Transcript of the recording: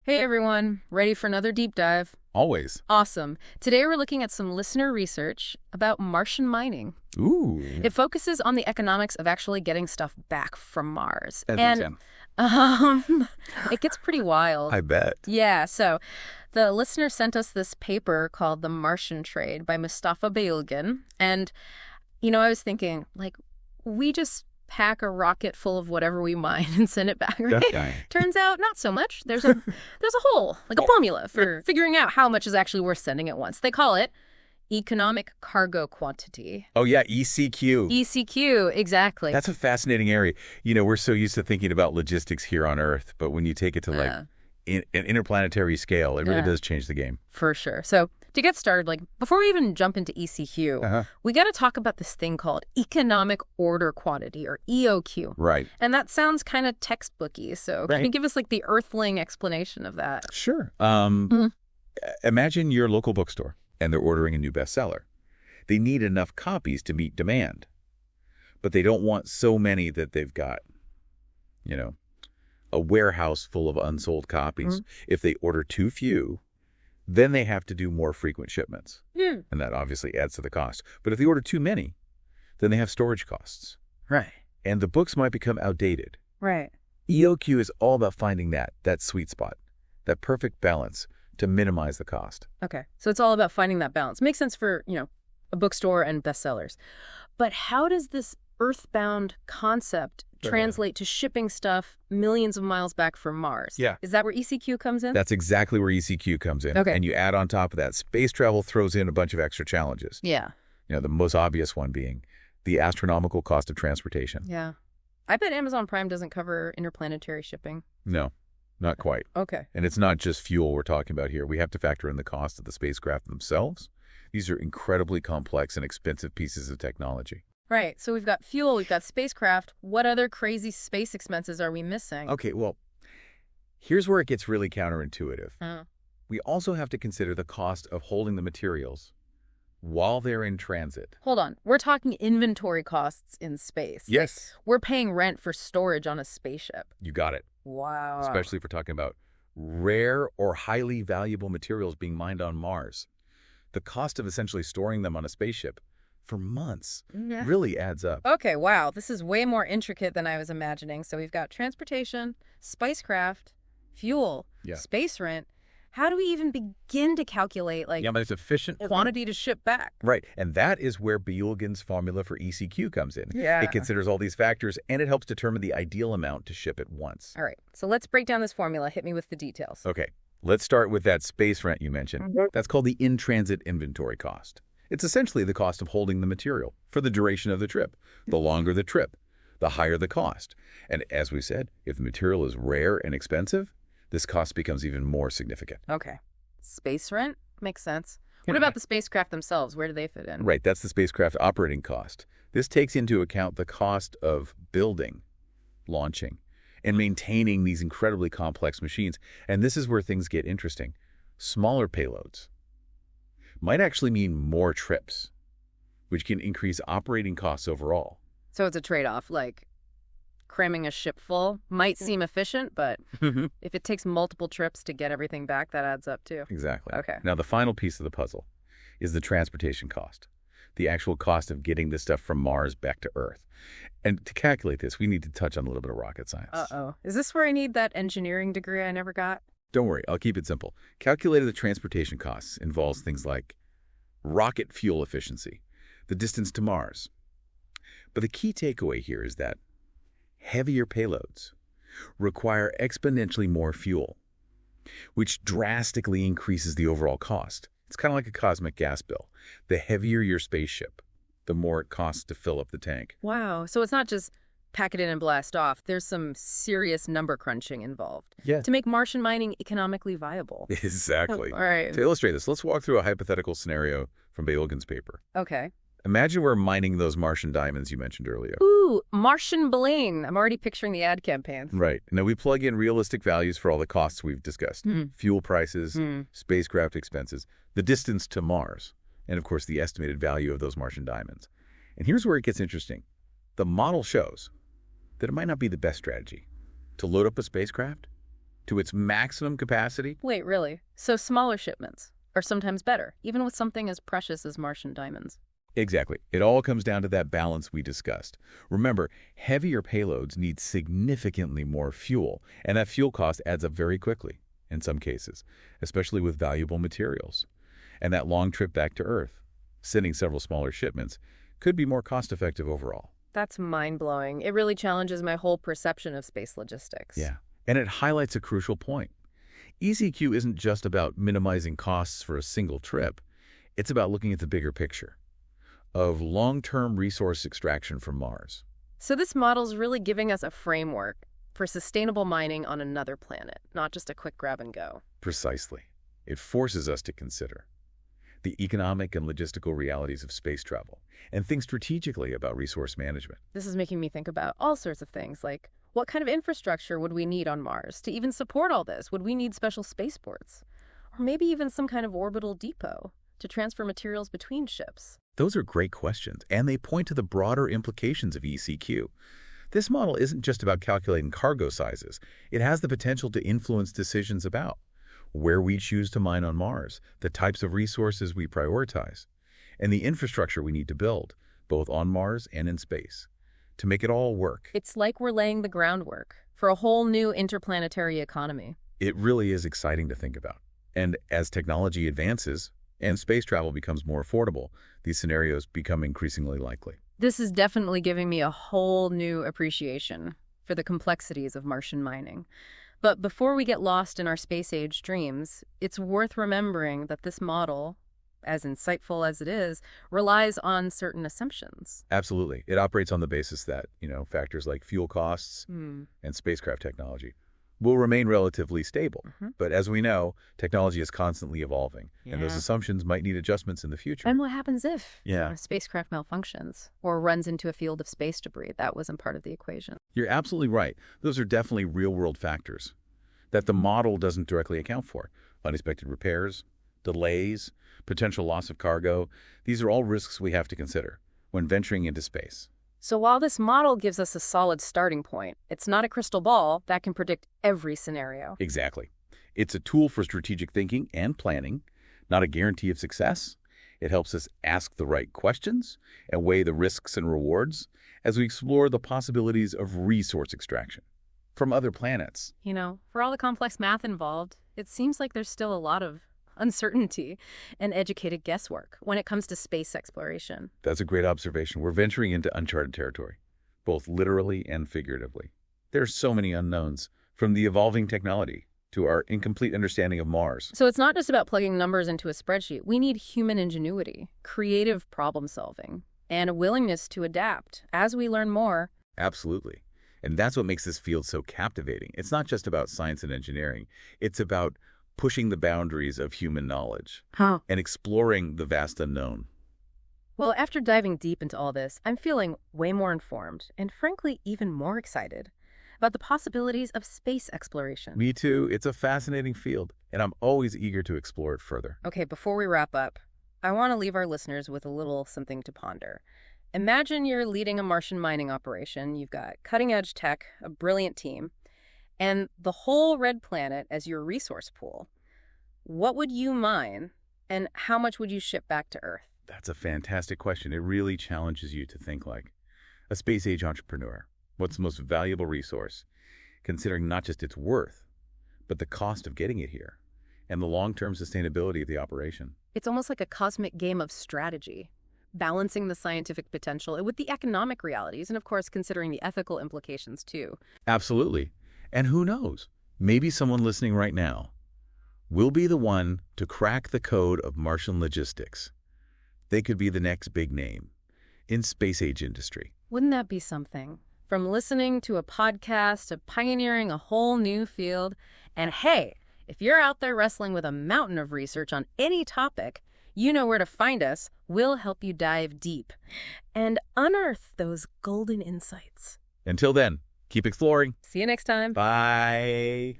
Hey everyone, ready for another deep dive? Always. Awesome. Today we're looking at some listener research about Martian mining. Ooh. It focuses on the economics of actually getting stuff back from Mars. Edmonton. Um, it gets pretty wild. I bet. Yeah, so the listener sent us this paper called The Martian Trade by Mustafa Bayulgan. And, I was thinking, we just pack a rocket full of whatever we mine and send it back, right? That guy. Turns out not so much. There's a hole, like a formula for figuring out how much is actually worth sending at once. They call it economic cargo quantity. Oh, yeah, ECQ. ECQ, exactly. That's a fascinating area. We're so used to thinking about logistics here on Earth, but when you take it to an interplanetary scale, it really does change the game. For sure. So to get started, before we even jump into ECQ, we got to talk about this thing called economic order quantity, or EOQ. Right. And that sounds kind of textbooky. So can you give us the Earthling explanation of that? Sure. Imagine your local bookstore, and they're ordering a new bestseller. They need enough copies to meet demand, but they don't want so many that they've got, a warehouse full of unsold copies. If they order too few, then they have to do more frequent shipments. And that obviously adds to the cost. But if they order too many, then they have storage costs. Right. And the books might become outdated. Right. EOQ is all about finding that sweet spot, that perfect balance to minimize the cost. Okay. So it's all about finding that balance. Makes sense for, a bookstore and bestsellers. But how does this earthbound concept translate to shipping stuff millions of miles back from Mars? Yeah. Is that where ECQ comes in? That's exactly where ECQ comes in. Okay. And you add on top of that, space travel throws in a bunch of extra challenges. Yeah. The most obvious one being the astronomical cost of transportation. Yeah. I bet Amazon Prime doesn't cover interplanetary shipping. No, not quite. Okay. And it's not just fuel we're talking about here. We have to factor in the cost of the spacecraft themselves. These are incredibly complex and expensive pieces of technology. Right. So we've got fuel, we've got spacecraft. What other crazy space expenses are we missing? Okay, well, here's where it gets really counterintuitive. We also have to consider the cost of holding the materials while they're in transit. Hold on. We're talking inventory costs in space. Yes. We're paying rent for storage on a spaceship. You got it. Wow. Especially if we're talking about rare or highly valuable materials being mined on Mars. The cost of essentially storing them on a spaceship for months really adds up. Okay, wow. This is way more intricate than I was imagining. So we've got transportation, spacecraft, fuel, space rent. How do we even begin to calculate, but it's efficient quantity to ship back? Right, and that is where Bayulgan's formula for ECQ comes in. Yeah. It considers all these factors, and it helps determine the ideal amount to ship at once. All right, so let's break down this formula. Hit me with the details. Okay, let's start with that space rent you mentioned. That's called the in-transit inventory cost. It's essentially the cost of holding the material for the duration of the trip. The longer the trip, the higher the cost. And as we said, if the material is rare and expensive, this cost becomes even more significant. Okay. Space rent? Makes sense. What about the spacecraft themselves? Where do they fit in? Right, that's the spacecraft operating cost. This takes into account the cost of building, launching, and maintaining these incredibly complex machines. And this is where things get interesting. Smaller payloads might actually mean more trips, which can increase operating costs overall. So it's a trade-off, cramming a ship full might seem efficient, but if it takes multiple trips to get everything back, that adds up too. Exactly. Okay. Now, the final piece of the puzzle is the transportation cost, the actual cost of getting this stuff from Mars back to Earth. And to calculate this, we need to touch on a little bit of rocket science. Uh-oh. Is this where I need that engineering degree I never got? Don't worry, I'll keep it simple. Calculating the transportation costs involves things like rocket fuel efficiency, the distance to Mars. But the key takeaway here is that heavier payloads require exponentially more fuel, which drastically increases the overall cost. It's kind of like a cosmic gas bill. The heavier your spaceship, the more it costs to fill up the tank. Wow. So it's not just pack it in and blast off. There's some serious number crunching involved to make Martian mining economically viable. Exactly. All right. To illustrate this, let's walk through a hypothetical scenario from Bayulgan's paper. Okay. Imagine we're mining those Martian diamonds you mentioned earlier. Ooh, Martian bling. I'm already picturing the ad campaigns. Right. Now, we plug in realistic values for all the costs we've discussed. Fuel prices, spacecraft expenses, the distance to Mars, and of course, the estimated value of those Martian diamonds. And here's where it gets interesting. The model shows that it might not be the best strategy to load up a spacecraft to its maximum capacity. Wait, really? So smaller shipments are sometimes better, even with something as precious as Martian diamonds. Exactly. It all comes down to that balance we discussed. Remember, heavier payloads need significantly more fuel, and that fuel cost adds up very quickly, in some cases, especially with valuable materials. And that long trip back to Earth, sending several smaller shipments, could be more cost-effective overall. That's mind-blowing. It really challenges my whole perception of space logistics. Yeah, and it highlights a crucial point. ECQ isn't just about minimizing costs for a single trip. It's about looking at the bigger picture of long-term resource extraction from Mars. So this model's really giving us a framework for sustainable mining on another planet, not just a quick grab and go. Precisely. It forces us to consider the economic and logistical realities of space travel and think strategically about resource management. This is making me think about all sorts of things, like what kind of infrastructure would we need on Mars to even support all this? Would we need special spaceports? Or maybe even some kind of orbital depot to transfer materials between ships? Those are great questions, and they point to the broader implications of ECQ. This model isn't just about calculating cargo sizes. It has the potential to influence decisions about where we choose to mine on Mars, the types of resources we prioritize, and the infrastructure we need to build, both on Mars and in space, to make it all work. It's like we're laying the groundwork for a whole new interplanetary economy. It really is exciting to think about. And as technology advances and space travel becomes more affordable, these scenarios become increasingly likely. This is definitely giving me a whole new appreciation for the complexities of Martian mining. But before we get lost in our space age dreams, it's worth remembering that this model, as insightful as it is, relies on certain assumptions. Absolutely. It operates on the basis that, factors like fuel costs Hmm. and spacecraft technology will remain relatively stable. But as we know, technology is constantly evolving, and those Yeah. assumptions might need adjustments in the future. And what happens if Yeah. a spacecraft malfunctions or runs into a field of space debris? That wasn't part of the equation. You're absolutely right. Those are definitely real-world factors that the model doesn't directly account for. Unexpected repairs, delays, potential loss of cargo. These are all risks we have to consider when venturing into space. So while this model gives us a solid starting point, it's not a crystal ball that can predict every scenario. Exactly. It's a tool for strategic thinking and planning, not a guarantee of success. It helps us ask the right questions and weigh the risks and rewards as we explore the possibilities of resource extraction from other planets. For all the complex math involved, it seems like there's still a lot of uncertainty and educated guesswork when it comes to space exploration. That's a great observation. We're venturing into uncharted territory, both literally and figuratively. There are so many unknowns, from the evolving technology to our incomplete understanding of Mars. So it's not just about plugging numbers into a spreadsheet. We need human ingenuity, creative problem solving, and a willingness to adapt as we learn more. Absolutely. And that's what makes this field so captivating. It's not just about science and engineering. It's about pushing the boundaries of human knowledge and exploring the vast unknown. Well, after diving deep into all this, I'm feeling way more informed and, frankly, even more excited about the possibilities of space exploration. Me too. It's a fascinating field, and I'm always eager to explore it further. Okay, before we wrap up, I want to leave our listeners with a little something to ponder. Imagine you're leading a Martian mining operation. You've got cutting-edge tech, a brilliant team, and the whole red planet as your resource pool. What would you mine, and how much would you ship back to Earth? That's a fantastic question. It really challenges you to think like a space-age entrepreneur. What's the most valuable resource, considering not just its worth, but the cost of getting it here and the long-term sustainability of the operation? It's almost like a cosmic game of strategy, balancing the scientific potential with the economic realities, and of course, considering the ethical implications too. Absolutely. And who knows? Maybe someone listening right now will be the one to crack the code of Martian logistics. They could be the next big name in space-age industry. Wouldn't that be something? From listening to a podcast to pioneering a whole new field. And hey, if you're out there wrestling with a mountain of research on any topic, you know where to find us. We'll help you dive deep and unearth those golden insights. Until then, keep exploring. See you next time. Bye.